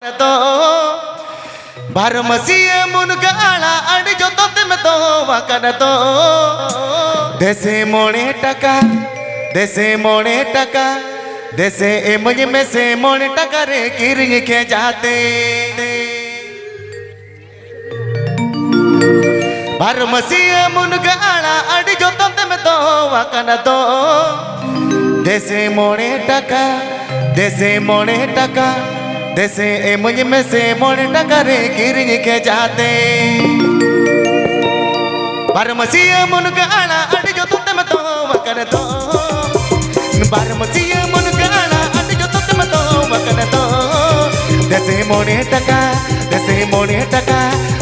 तो बारमसिए मुनगाला अड़ जो तो ते में तो वकर तो देसे मोने टका देसे ए मुझ में से मोने टका रे किरिंग के जाते बारमसिए मुनगाला अड़ जो तो ते में तो वकर तो देसे मोने टका देसे ए मुझ में से मोने टका रे किरिंग के जाते बारमसिए मुनगाला अड़ जो तो ते में तो वकर तो बारमसिए मुनगाला अड़ जो तो ते में तो वकर तो देसे मोने टका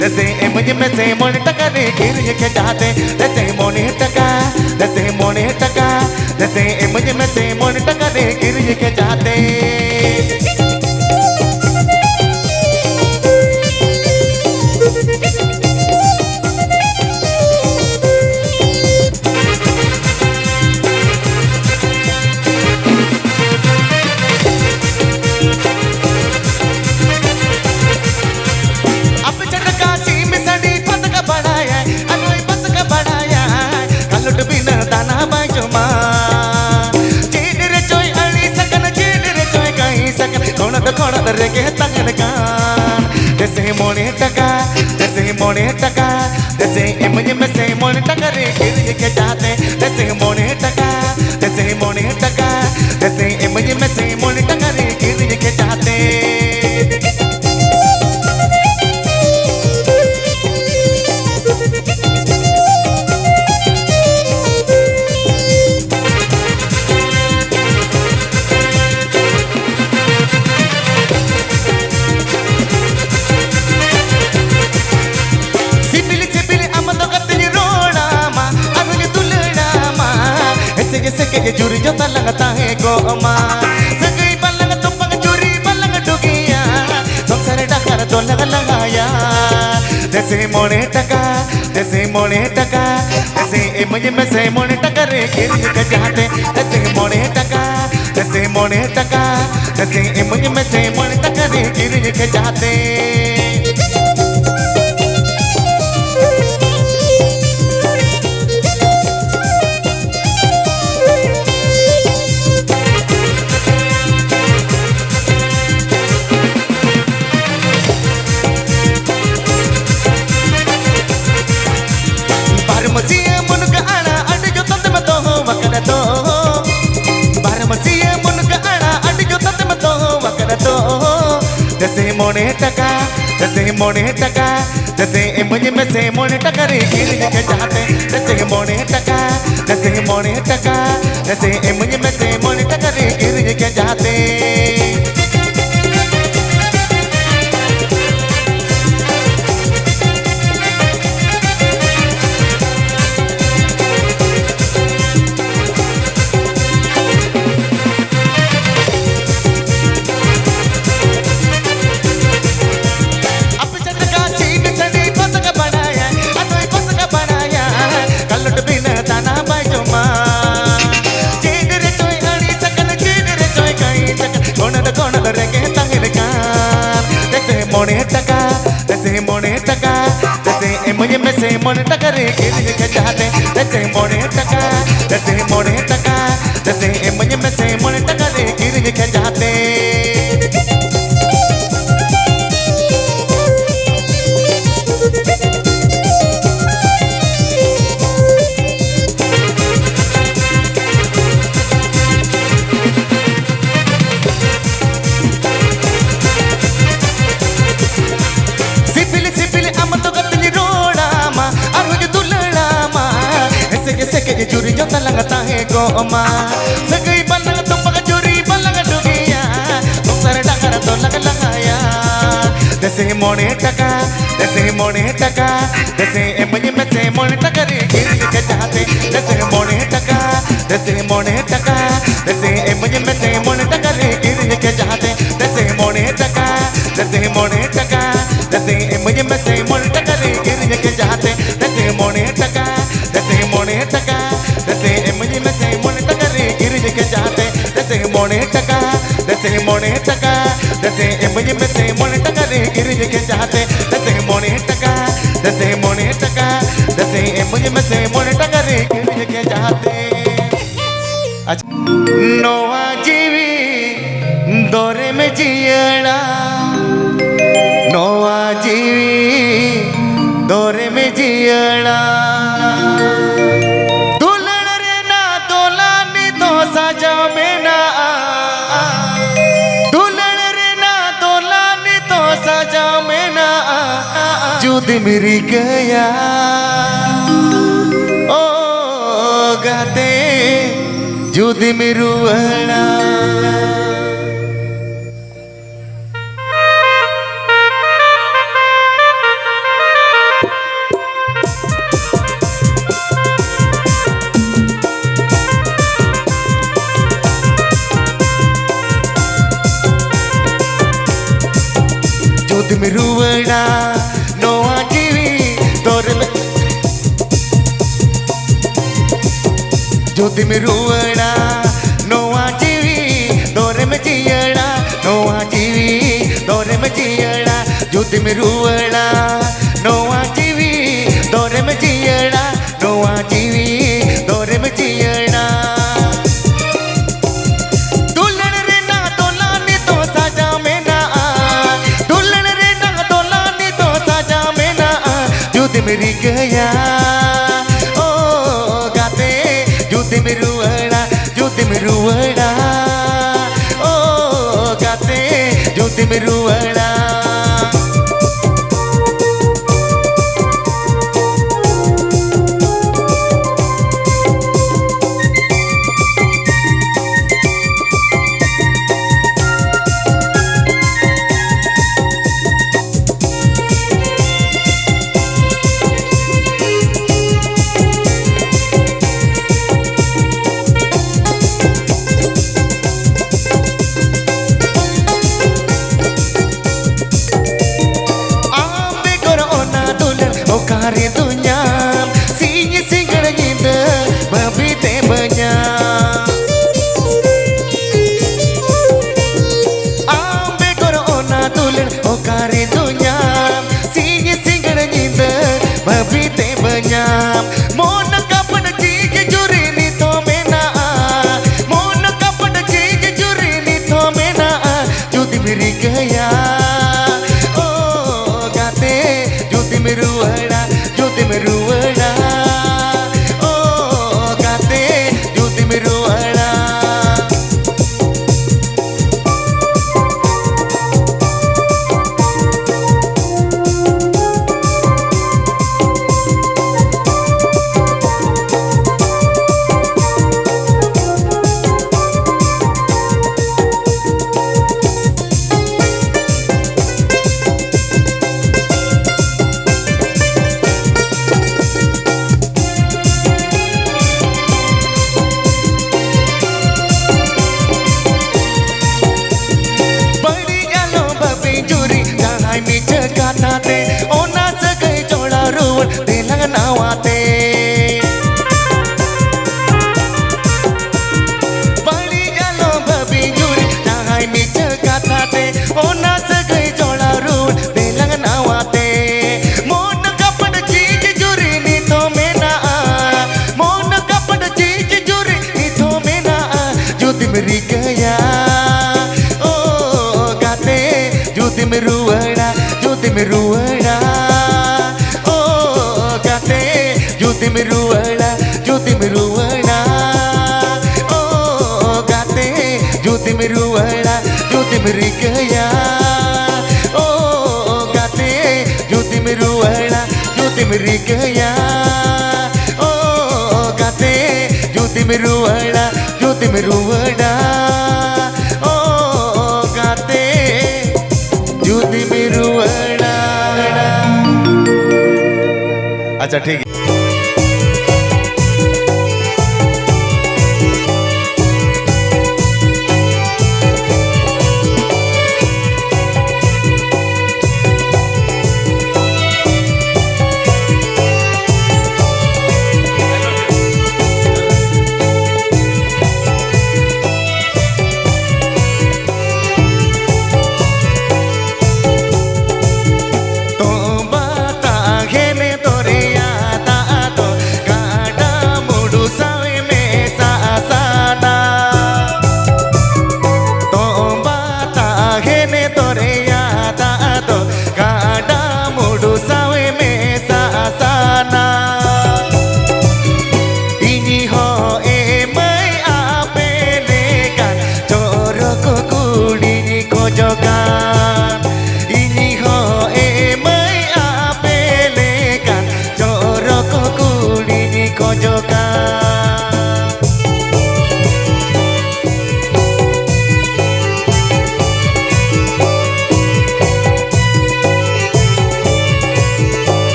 देसे ए मुझ में से मोने टका रे किरिंग के जाते देसे मोने टका देसे ए मुझ में से मोने टका रे किरिंग के जाते रे के तंगन कान देसे मोने टका देसे ए मुझ में से मोने टका रे किरिंग के जाते देसे मोने टका देसे ए मुझ में से मोने टका रे किरिंग के जाते के जुरी जो लगता है गोमा सगई पलंग तो पग जुरी पलंग डुगिया संसार डकर तो लगाया देसे मोने टका देसे ए मुझ में से मोने टका रे किरिंग के जाते देसे मोने टका ए मुझ में से मोने टका रे किरिंग के जाते मोने टका देसे ए मुझ में से मोने टका रे किरिंग के जाते देसे मोने टका देसे ए मुझ में से मोने टका रे किरिंग के जाते मोने टका ए मुझ में से मोने टका रे किरिंग के जाते देसे मोने टका ए मुझ में से मोने टका रे किरिंग के जाते के जुरी जो लगता है गोमा सगई पलंग तो पग जुरी पलंग डुगिया संसार डकर तो लगाया देसे मोने टका ए मुझ में से मोने टका रे किरिंग के जाते देसे मोने टका ए मुझ में से मोने टका रे किरिंग के जाते देसे मोने टका ए मुझ में से मोने टका रे किरिंग के जाते देसे मोने टका देसे ए मुझ में से मोने टका रे किरिंग के जाते देसे मोने टका देसे ए मुझ में से मोने नोआ जीवी दौरे में जियड़ा नोआ जीवी दौरे में जियड़ा दुल्हन रे ना दोलानी तो सजा में ना दुल्हन रे ना दोलानी तो सजा में ना जुद मेरी गया ओ गाते जुद मिरुवड़ा जुद मिरुवड़ा नोआ जीवी दौरे में जुद मिरुवड़ा नोआ जीवी दौरे में जियड़ा नोआ जीवी दौरे में जियड़ा जुद मिरुवड़ा नोआ जीवी दौरे में जियड़ा नोआ जीवी दौरे में जियड़ा दुल्हन रे ना दोलानी तो सजा में ना दुल्हन रे ना दोलानी तो सजा में ना जुद मेरी गया ओ गाते जुद मिरुवड़ा ओ गाते जुद मिरुवड़ा Kare dunyam singi singgara nyinda babi te banyam ambe koro ona tulen o kare dunyam singi singgara nyinda babi te banyam mona kapan chige juri ni to mena mona kapan chige juri ni to mena judi meri gaya o gate judi miruwada मिरुवड़ा ओ गाते जुद मिरुवड़ा te ona sagai chola ruwan telang nawate bali jalo babi juri nahai mich katha te ona sagai chola ruwan telang nawate mon kapad cheej juri ni to mena mon kapad cheej juri ni to mena jud meri gaya o gate jud miruwada मिरुवड़ा ओ गाते जुद मिरुवड़ा ओ गाते जुद मिरुवड़ा जुद मेरी गया ओ गाते जुद मिरुवड़ा जुद मेरी गया ओ गाते जुद मिरुवड़ा ओ गाते जुद मिरुवड़ा अच्छा ठीक है तो बता घेने तोरे याद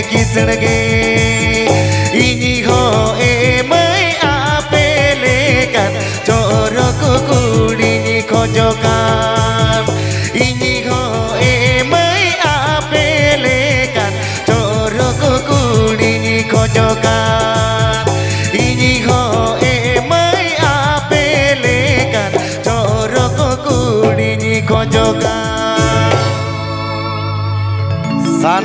kisenge ini ho mai apelekan coroku kudini kojokan ini ho mai apelekan coroku kudini kojokan ini ho mai apelekan coroku kudini kojokan